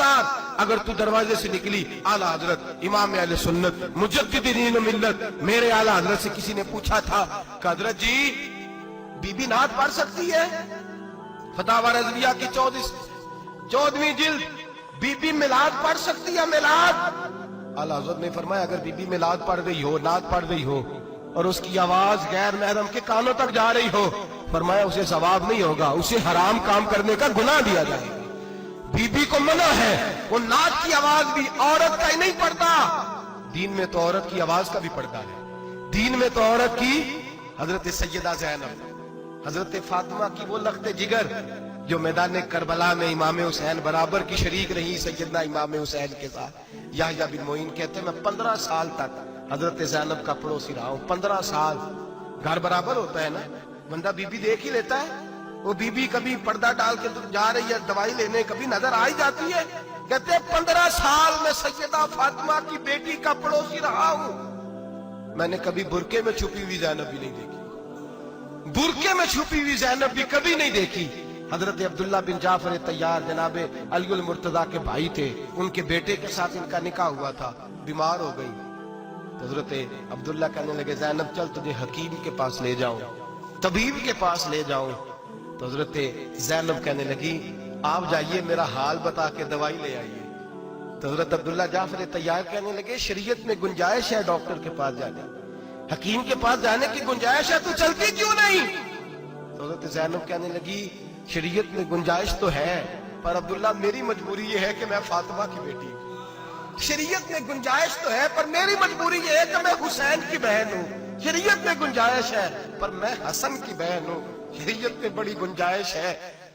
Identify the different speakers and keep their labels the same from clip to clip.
Speaker 1: खबरदार अगर तू दरवाजे से निकली, आला हजरत इमाम अहले सुन्नत मुजद्दिद दीन मिल्लत मेरे आला हजरत से किसी ने पूछा था कि हजरत जी बीबी नात पढ़ सकती है? फतावा रज़विया की 14वीं जिल्द, बीबी मिलाद पढ़ सकती है? मिलाद? आला हजरत ने फरमाया अगर बीबी मिलाद पढ़ रही हो, नात पढ़ रही हो और उसकी आवाज गैर महरम के कानों तक जा रही हो, फरमाया उसे सवाब नहीं होगा, उसे हराम काम करने का गुनाह दिया जाएगा। बीबी को मना है, वो नात की आवाज भी औरत का ही नहीं पड़ता, दीन में तो औरत की आवाज का भी पड़ता है। दीन में तो औरत की, हजरत सैयदा ज़ैनब, हजरत फातिमा की वो लख्ते जिगर जो मैदान करबला में इमाम हुसैन बराबर की शरीक रही सैयदना इमाम हुसैन के साथ। याह्या बिन मोइन कहते मैं 15 साल तक हजरत ज़ैनब का पड़ोसी रहा हूं। 15 साल, घर बराबर होता है ना, बंदा बीबी देख ही लेता है। वो बीबी कभी पर्दा डाल के जा रही है दवाई लेने, कभी नजर आ ही जाती है। कहते 15 साल में सैयदा फातिमा की बेटी का पड़ोसी रहा हूं, मैंने कभी बुरके में छुपी हुई ज़ैनब भी नहीं देखी, बुरके में छुपी हुई ज़ैनब भी कभी नहीं देखी। हजरत अब्दुल्ला बिन जाफर तैयार जनाबे अली मुर्तजा के भाई थे, उनके बेटे के साथ इनका निकाह हुआ था, बीमार हो गई। तो हजरत अब्दुल्ला कहने लगे ज़ैनब चल तुझे हकीम के पास ले जाऊं, तबीब के पास ले जाऊं। तो हजरत ज़ैनब कहने लगी आप जाइए मेरा हाल बता के दवाई ले आइए। तो हजरत अब्दुल्ला जाफर तैयार कहने लगे शरीयत में गुंजाइश है डॉक्टर के पास जाने, हकीम के पास जाने की गुंजाइश है, तू चलती क्यों नहीं? तो हजरत ज़ैनब कहने लगी शरीयत में गुंजाइश तो है, पर अब्दुल्ला मेरी मजबूरी ये है कि मैं फातिमा की बेटी हूं। शरीयत में गुंजाइश तो है पर मेरी मजबूरी ये है कि मैं हुसैन की बहन हूं। शरीयत में गुंजाइश है पर मैं हसन की बहन हूं। शरीयत में बड़ी गुंजाइश है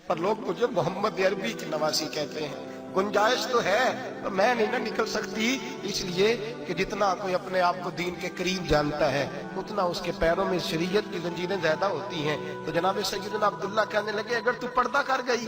Speaker 1: पर लोग मुझे मोहम्मद अरबी की नवासी कहते हैं। गुंजाइश तो है पर मैं नहीं ना निकल सकती, इसलिए कि जितना कोई अपने आप को दीन के करीब जानता है उतना उसके पैरों में शरीयत की जंजीरें ज्यादा होती हैं। तो जनाब सैयदना अब्दुल्ला कहने लगे अगर तू पर्दा कर गई,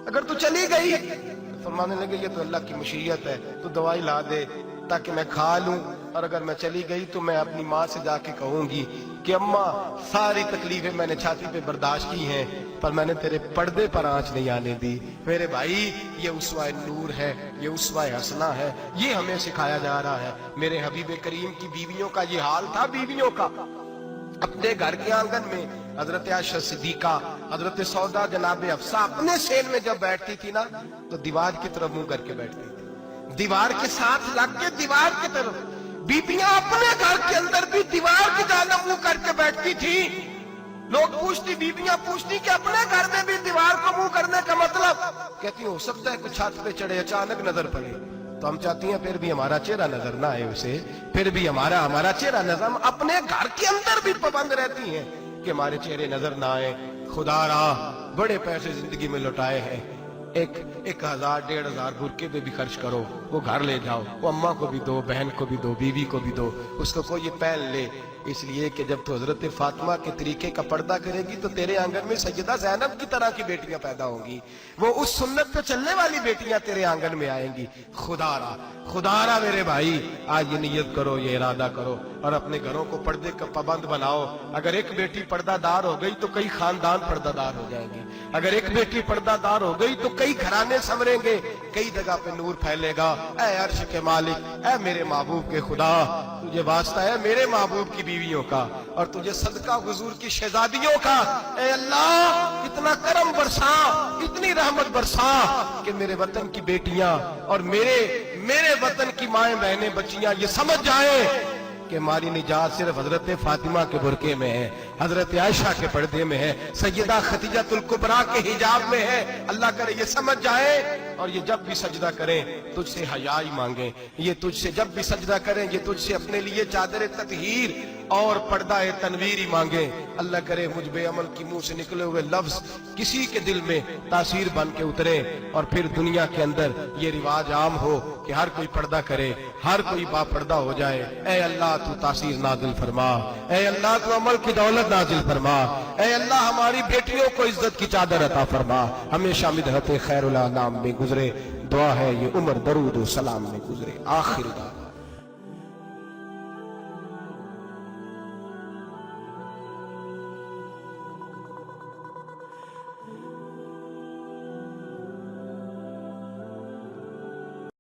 Speaker 1: अगर तू चली गई, तो फरमाने लगे ये तो अल्लाह की मशीयत है, तू दवाई ला दे ताकि मैं खा लूं, और अगर मैं चली गई तो मैं अपनी माँ से जाके कहूंगी कि अम्मा सारी तकलीफें मैंने छाती पे बर्दाश्त की हैं पर मैंने तेरे पर्दे पर आंच नहीं आने दी। मेरे भाई ये उसवा नूर है, ये उसवा हसना है, ये हमें सिखाया जा रहा है। मेरे हबीब करीम की बीवियों का ये हाल था, बीवियों का अपने घर के आंगन में हजरत आयशा सिद्दीका, हजरत सौदा जनाब अफसा अपने सेल में जब बैठती थी ना तो दीवार की तरफ मुंह करके बैठती थी, दीवार के साथ लग के दीवार की तरफ। बीबियां अपने घर के अंदर भी दीवार की जानब मुंह करके बैठती थी। लोग पूछती, बीबियां पूछती कि अपने घर में भी दीवार को मुंह करने का मतलब? कहती हो सकता है कुछ छत पे चढ़े अचानक नजर पड़े तो हम चाहती हैं फिर भी हमारा चेहरा नजर ना आए उसे, फिर भी हमारा चेहरा नजर, हम अपने घर के अंदर भी पाबंद रहती हैं कि हमारे चेहरे नजर ना आए। खुदा रा बड़े पैसे जिंदगी में लुटाए हैं, 1000 1500 बुरके पे भी खर्च करो, वो घर ले जाओ, वो अम्मा को भी दो, बहन को भी दो, बीवी को भी दो, उसको कोई पहन ले। इसलिए कि जब तो हजरत फातिमा के तरीके का पर्दा करेगी तो तेरे आंगन में सैयदा ज़ैनब की तरह की बेटियां पैदा होंगी, वो उस सुन्नत पे चलने वाली बेटियां तेरे आंगन में आएंगी। खुदारा मेरे भाई आज ये नियत करो, ये इरादा करो और अपने घरों को पर्दे का पाबंद बनाओ। अगर एक बेटी पर्दादार हो गई तो कई खानदान पर्दादार हो जाएंगे, अगर एक बेटी पर्दादार हो गई तो कई घराने संवरेंगे, कई जगह पे नूर फैलेगा। ऐ अर्श के मालिक, ऐ मेरे महबूब के खुदा, तुझे वास्ता है मेरे महबूब की बीवियों का और तुझे सदका हुजूर की शहजादियों का। ऐ अल्लाह इतना करम बरसा, इतनी रहमत बरसा कि मेरे वतन की बेटियां और मेरे वतन की माएं बहनें बच्चियां ये समझ जाए कि हमारी निजात सिर्फ हजरत फातिमा के बुरके में है, हजरत आयशा के पर्दे में है, सैयदा खदीजातुल कुबरा के हिजाब में है। अल्लाह करे ये समझ जाए और ये जब भी सजदा करें तुझसे हयाई मांगे, ये तुझसे जब भी सजदा करें ये तुझसे अपने लिए चादर ततहीर और पर्दा तनवीर ही मांगे। अल्लाह करे मुझ बेअमल की मुंह से निकले हुए लफ्ज किसी के दिल में तासीर बन के उतरे और फिर दुनिया के अंदर ये रिवाज आम हो कि हर कोई पर्दा करे, हर कोई बापर्दा हो जाए। ऐ अल्लाह तू तासीर नाजिल फरमा, ऐ अल्लाह तू अमल की दौलत नाजिल फरमा, ऐ अल्लाह हमारी बेटियों को इज्जत की चादर अता फरमा। हमेशा मिदहत खैरुल अनाम में गुजरे, दुआ है ये उम्र दरूद सलाम में गुजरे। आखिर